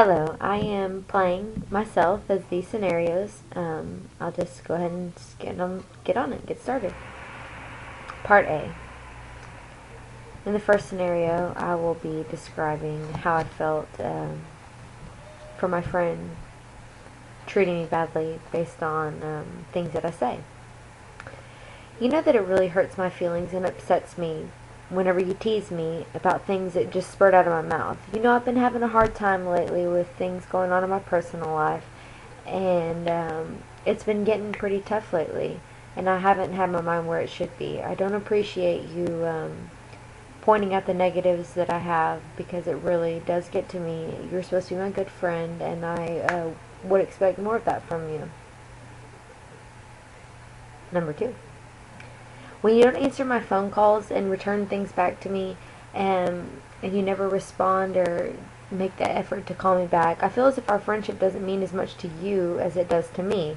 Hello, I am playing myself as these scenarios. I'll just go ahead and get started. Part A. In the first scenario, I will be describing how I felt for my friend treating me badly based on things that I say. You know that it really hurts my feelings and upsets me whenever you tease me about things that just spurt out of my mouth. You know I've been having a hard time lately with things going on in my personal life, and it's been getting pretty tough lately, and I haven't had my mind where it should be. I don't appreciate you pointing out the negatives that I have, because it really does get to me. You're supposed to be my good friend, and I would expect more of that from you. Number 2. When you don't answer my phone calls and return things back to me, and you never respond or make the effort to call me back, I feel as if our friendship doesn't mean as much to you as it does to me.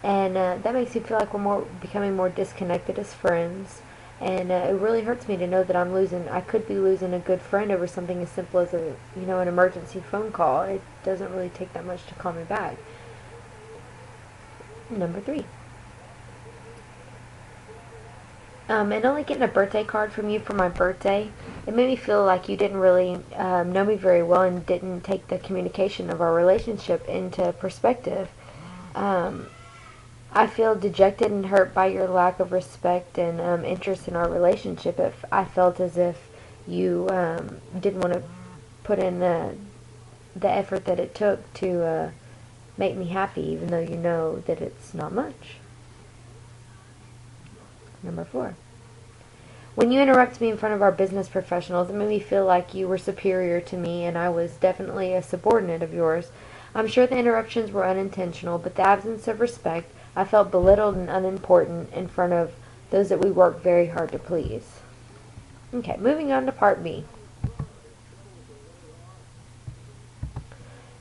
And that makes me feel like we're becoming more disconnected as friends. And it really hurts me to know that I could be losing a good friend over something as simple as an emergency phone call. It doesn't really take that much to call me back. Number 3. And only getting a birthday card from you for my birthday, it made me feel like you didn't really know me very well and didn't take the communication of our relationship into perspective. I feel dejected and hurt by your lack of respect and interest in our relationship. If I felt as if you didn't want to put in the effort that it took to make me happy, even though you know that it's not much. Number 4. When you interrupt me in front of our business professionals, it made me feel like you were superior to me and I was definitely a subordinate of yours. I'm sure the interruptions were unintentional, but the absence of respect, I felt belittled and unimportant in front of those that we work very hard to please. Okay, moving on to Part B.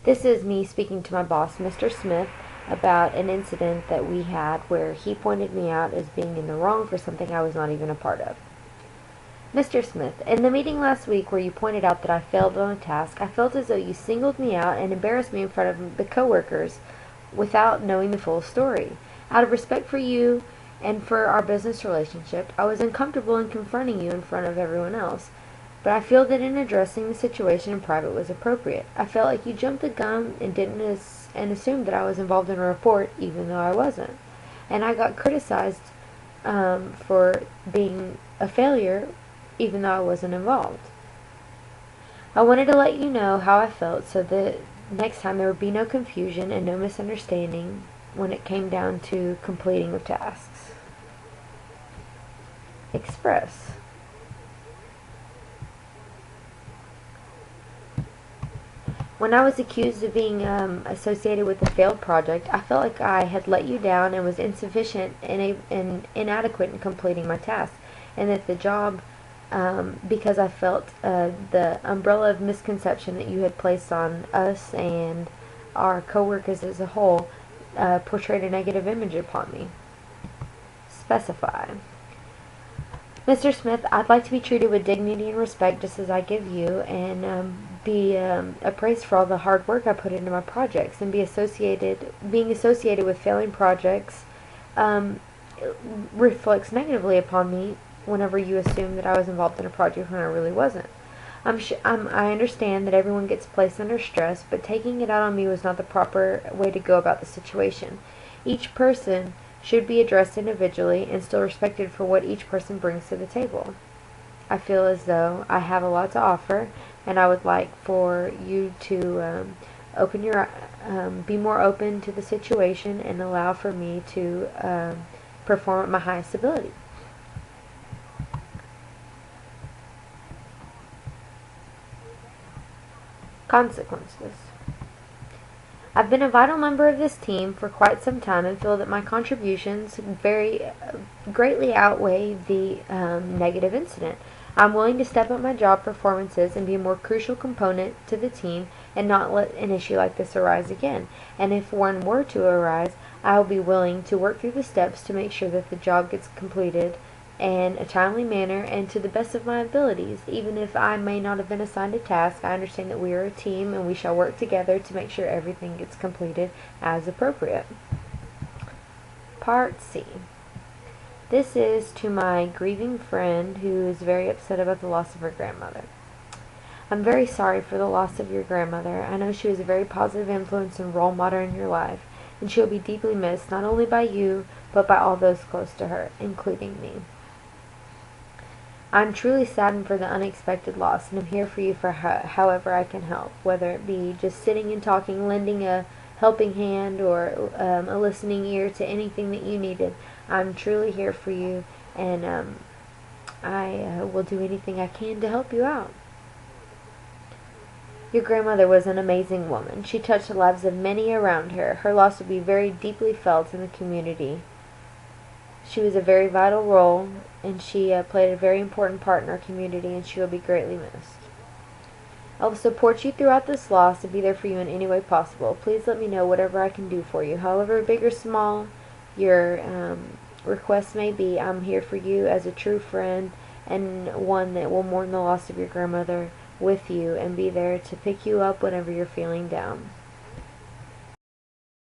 This is me speaking to my boss, Mr. Smith, about an incident that we had where he pointed me out as being in the wrong for something I was not even a part of. Mr. Smith, in the meeting last week where you pointed out that I failed on a task, I felt as though you singled me out and embarrassed me in front of the coworkers without knowing the full story. Out of respect for you and for our business relationship, I was uncomfortable in confronting you in front of everyone else. But I feel that in addressing the situation in private was appropriate. I felt like you jumped the gun and assumed that I was involved in a report, even though I wasn't. And I got criticized for being a failure, even though I wasn't involved. I wanted to let you know how I felt so that next time there would be no confusion and no misunderstanding when it came down to completing of tasks. Express. When I was accused of being associated with a failed project, I felt like I had let you down and was insufficient and inadequate in completing my task, and that the job, because I felt the umbrella of misconception that you had placed on us and our coworkers as a whole portrayed a negative image upon me. Specify. Mr. Smith, I'd like to be treated with dignity and respect just as I give you, and be appraised for all the hard work I put into my projects, and being associated with failing projects reflects negatively upon me whenever you assume that I was involved in a project when I really wasn't. I understand that everyone gets placed under stress, but taking it out on me was not the proper way to go about the situation. Each person should be addressed individually and still respected for what each person brings to the table. I feel as though I have a lot to offer, and I would like for you to be more open to the situation and allow for me to perform at my highest ability. Consequences. I've been a vital member of this team for quite some time and feel that my contributions greatly outweigh the negative incident. I'm willing to step up my job performances and be a more crucial component to the team and not let an issue like this arise again. And if one were to arise, I will be willing to work through the steps to make sure that the job gets completed in a timely manner and to the best of my abilities. Even if I may not have been assigned a task, I understand that we are a team and we shall work together to make sure everything gets completed as appropriate. Part C. This is to my grieving friend who is very upset about the loss of her grandmother. I'm very sorry for the loss of your grandmother. I know she was a very positive influence and role model in your life, and she will be deeply missed not only by you, but by all those close to her, including me. I'm truly saddened for the unexpected loss, and I'm here for you for however I can help, whether it be just sitting and talking, lending a helping hand, or a listening ear to anything that you needed. I'm truly here for you, and I will do anything I can to help you out. Your grandmother was an amazing woman. She touched the lives of many around her. Her loss will be very deeply felt in the community. She was a very vital role, and she played a very important part in our community, and she will be greatly missed. I will support you throughout this loss and be there for you in any way possible. Please let me know whatever I can do for you. However big or small your request may be, I'm here for you as a true friend and one that will mourn the loss of your grandmother with you and be there to pick you up whenever you're feeling down.